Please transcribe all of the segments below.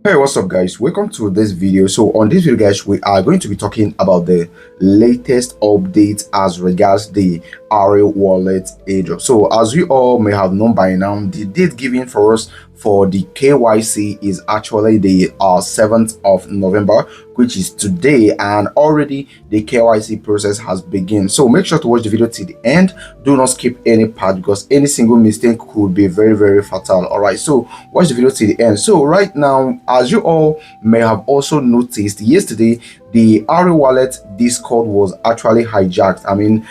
Hey, what's up guys? Welcome to this video. So on this video guys, we are going to be talking about the latest update as regards the Ari-wallet airdrop. So as we all may have known by now, the date given for us for the KYC is actually the 7th of November, which is today, and already the KYC process has begun. So make sure to watch the video till the end. Do not skip any part because any single mistake could be very fatal. All right, so watch the video till the end. So right now, as you all may have also noticed, yesterday the Ari-wallet Discord was actually hijacked. I mean,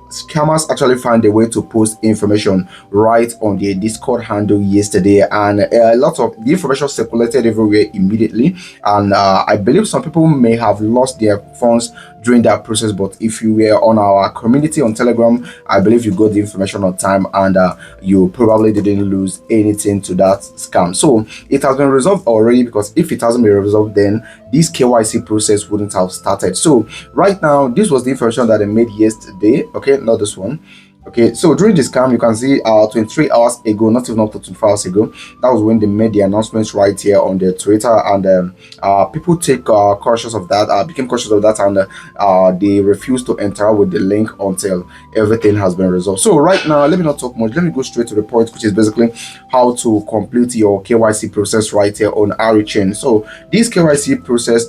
scammers actually found a way to post information right on their Discord handle yesterday, and a lot of the information circulated everywhere immediately, and I believe some people may have lost their funds during that process. But if you were on our community on Telegram, I believe you got the information on time, and you probably didn't lose anything to that scam. So it has been resolved already, because if it hasn't been resolved, then this KYC process wouldn't have started. So right now, this was the information that they made yesterday. Okay, not this one. Okay, so during this scam, you can see 23 hours ago, not even up to 24 hours ago, that was when they made the announcements right here on their Twitter, and people take cautious of that, became cautious of that, and they refused to enter with the link until everything has been resolved. So right now, let me not talk much, let me go straight to the point, which is basically how to complete your KYC process right here on Ari-chain. So this KYC process,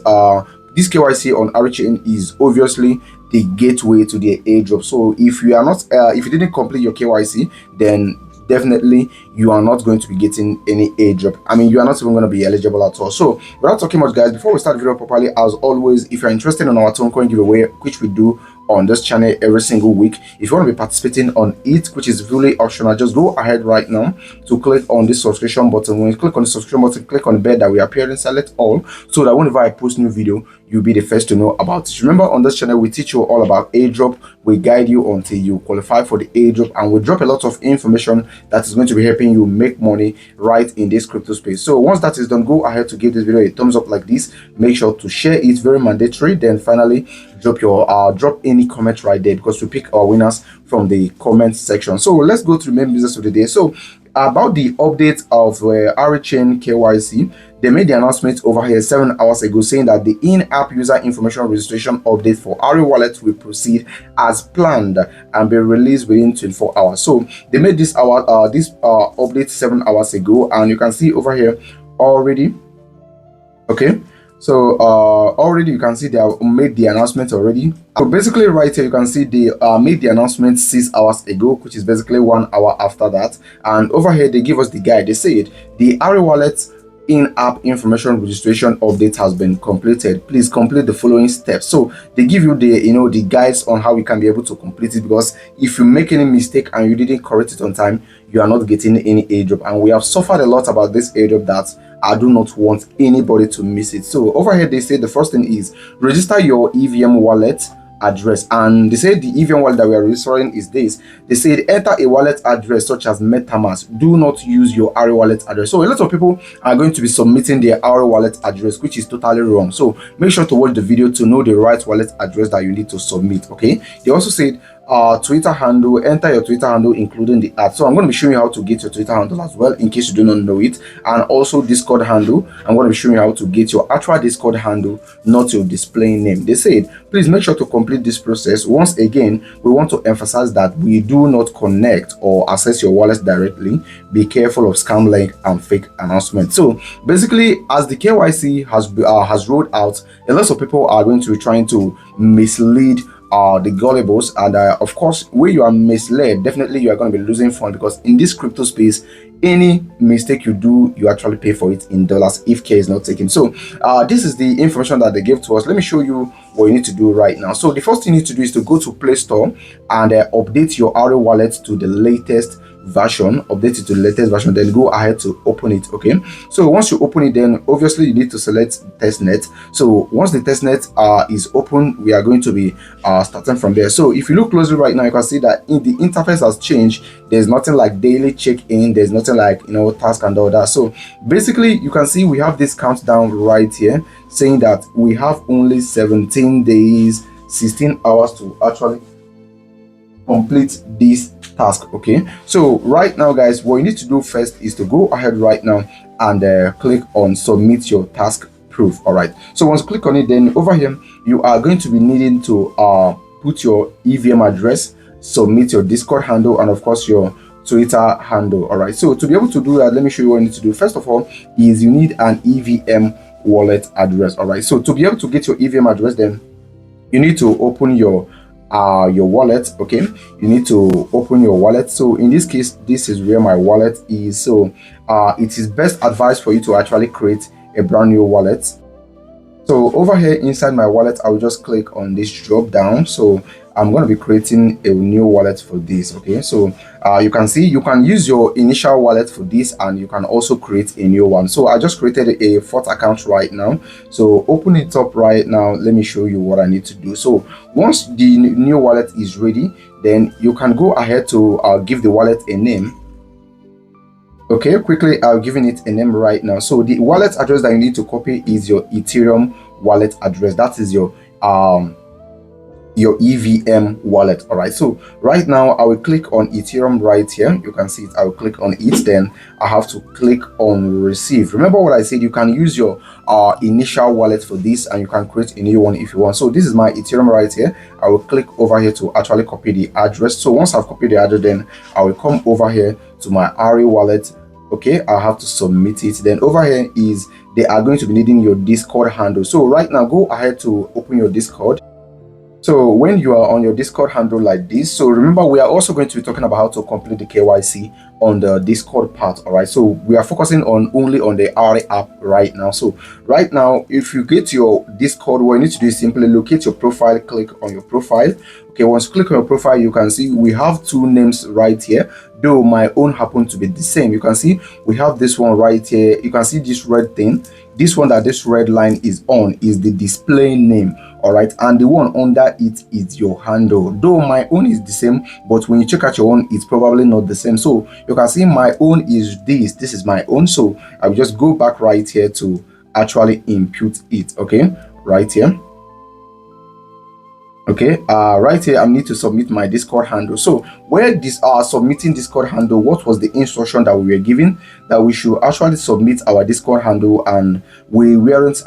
this KYC on Ari-chain is obviously the gateway to the airdrop. So if you are not if you didn't complete your KYC, then definitely you are not going to be getting any airdrop. I mean, you are not even going to be eligible at all. So without talking much guys, before we start the video properly, as always, if you're interested in our token coin giveaway, which we do on this channel every single week, if you want to be participating on it, which is really optional, just go ahead right now to click on this subscription button. When you click on the subscription button, click on the bell that we appear and select all, so that whenever I post new video, you'll be the first to know about it. Remember, on this channel we teach you all about airdrop. We guide you until you qualify for the airdrop, and we drop a lot of information that is going to be helping you make money right in this crypto space. So once that is done, go ahead to give this video a thumbs up like this. Make sure to share it, very mandatory. Then finally, drop your drop any comment right there, because we pick our winners from the comment section. So let's go to the main business of the day. So about the update of Ari-chain KYC, they made the announcement over here 7 hours ago, saying that the in-app user information registration update for Ari-wallet will proceed as planned and be released within 24 hours. So they made this update 7 hours ago, and you can see over here already. Okay, so already you can see they have made the announcement already. So basically right here you can see they made the announcement 6 hours ago, which is basically 1 hour after that. And over here they give us the guide. They said the Ari-wallet in-app information registration update has been completed. Please complete the following steps. So they give you the the guides on how you can be able to complete it, because if you make any mistake and you didn't correct it on time, you are not getting any airdrop. And we have suffered a lot about this airdrop that I do not want anybody to miss it. So over here they say the first thing is register your EVM wallet address, and they say the EVM wallet that we are registering is this. They said enter a wallet address such as MetaMask. Do not use your Ari-wallet address. So a lot of people are going to be submitting their Ari-wallet address, which is totally wrong. So make sure to watch the video to know the right wallet address that you need to submit. Okay, they also said Twitter handle, enter your Twitter handle including the ad. So I'm going to be showing you how to get your Twitter handle as well, in case you do not know it, and also Discord handle. I'm going to be showing you how to get your actual Discord handle, not your display name. They said please make sure to complete this process. Once again, we want to emphasize that we do not connect or access your wallet directly. Be careful of scam link and fake announcements. So basically, as the KYC has rolled out, a lot of people are going to be trying to mislead the gullibles, and of course, where you are misled, definitely you are going to be losing fun, because in this crypto space, any mistake you do, you actually pay for it in dollars if care is not taken. So this is the information that they gave to us. Let me show you what you need to do right now. So the first thing you need to do is to go to Play Store and update your Ari-wallet to the latest version. Update it to the latest version, then go ahead to open it. Okay, so once you open it, then obviously you need to select testnet. So once the testnet is open, we are going to be starting from there. So if you look closely right now, you can see that the interface has changed. There's nothing like daily check-in, there's nothing like task and all that. So basically you can see we have this countdown right here saying that we have only 17 days 16 hours to actually complete this task. Okay, so right now guys, what you need to do first is to go ahead right now and click on submit your task proof. All right, so once you click on it, then over here you are going to be needing to put your EVM address, submit your Discord handle, and of course your Twitter handle. All right, so to be able to do that, let me show you what you need to do. First of all is you need an EVM wallet address. All right, so to be able to get your EVM address, then you need to open your wallet. Okay, you need to open your wallet. So in this case, this is where my wallet is. So it is best advised for you to actually create a brand new wallet. So over here inside my wallet, I will just click on this drop down. So I'm going to be creating a new wallet for this. Okay, so you can see you can use your initial wallet for this, and you can also create a new one. So I just created a fourth account right now. So open it up right now. Let me show you what I need to do. So once the new wallet is ready, then you can go ahead to give the wallet a name. Okay, quickly I'm giving it a name right now. So the wallet address that you need to copy is your Ethereum wallet address. That is your EVM wallet. All right, so right now I will click on Ethereum right here. You can see it. I will click on it, then I have to click on receive. Remember what I said, you can use your initial wallet for this, and you can create a new one if you want. So this is my Ethereum right here. I will click over here to actually copy the address. So once I've copied the address, then I will come over here to my Ari-wallet. Okay, I have to submit it. Then over here is they are going to be needing your Discord handle. So right now go ahead to open your Discord. So when you are on your Discord handle like this, so remember we are also going to be talking about how to complete the KYC on the Discord part. All right, so we are focusing on only on the Ari app right now. So right now, if you get your Discord, what you need to do is simply locate your profile, click on your profile. Okay, once you click on your profile, you can see we have two names right here, though my own happen to be the same. You can see we have this one right here. You can see this red thing. This one that this red line is on is the display name. All right, and the one under it is your handle, though my own is the same, but when you check out your own, it's probably not the same. So you can see my own is this is my own. So I will just go back right here to actually input it. Okay, right here. Okay, right here I need to submit my Discord handle. So where this submitting Discord handle, what was the instruction that we were given? That we should actually submit our Discord handle, and we weren't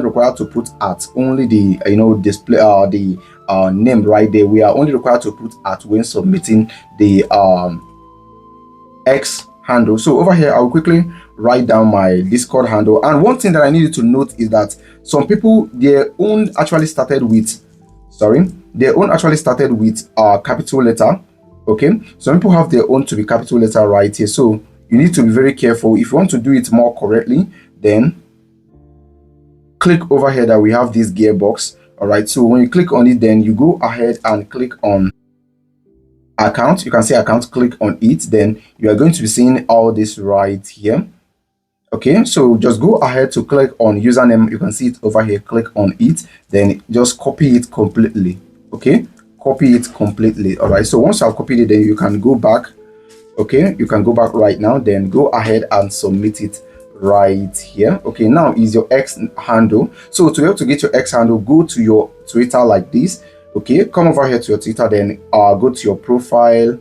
required to put at, only the display the name right there. We are only required to put at when submitting the X handle. So over here I'll quickly write down my Discord handle. And one thing that I needed to note is that some people, their own actually started with capital letter. Okay, some people have their own to be capital letter right here, so you need to be very careful. If you want to do it more correctly, then click over here that we have this gearbox. All right, so when you click on it, then you go ahead and click on account. You can see account, click on it, then you are going to be seeing all this right here. Okay, so just go ahead to click on username. You can see it over here. Click on it, then just copy it completely. Okay, copy it completely. All right, so once I've copied it, then you can go back. Okay, you can go back right now, then go ahead and submit it right here. Okay, now is your X handle. So to be able to get your X handle, go to your Twitter like this. Okay, come over here to your Twitter, then go to your profile.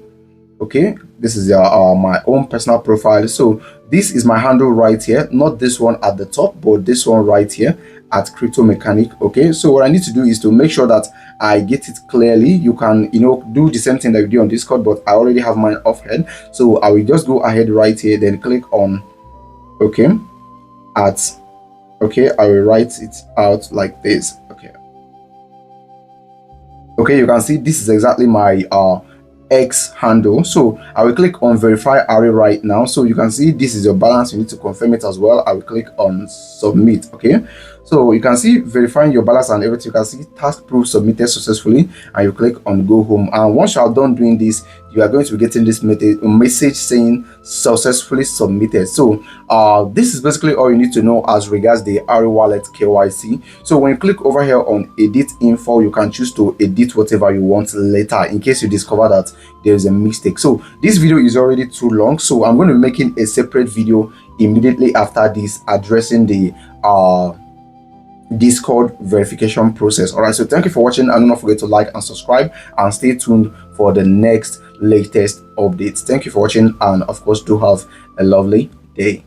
Okay, this is my own personal profile. So this is my handle right here, not this one at the top, but this one right here at Crypto Mechanic. Okay, so what I need to do is to make sure that I get it clearly. You can do the same thing that you do on Discord, but I already have mine off head, so I will just go ahead right here, then click on okay, I will write it out like this. Okay, you can see this is exactly my X handle. So I will click on verify Ari right now. So you can see this is your balance. You need to confirm it as well. I will click on submit. Okay, so you can see verifying your balance and everything. You can see task proof submitted successfully, and you click on go home. And once you are done doing this, you are going to be getting this message saying successfully submitted. So this is basically all you need to know as regards the Ari-wallet KYC. So when you click over here on edit info, you can choose to edit whatever you want later in case you discover that there is a mistake. So this video is already too long, so I'm going to be making a separate video immediately after this addressing the Discord verification process. All right, so thank you for watching, and do not forget to like and subscribe, and stay tuned for the next latest updates. Thank you for watching, and of course do have a lovely day.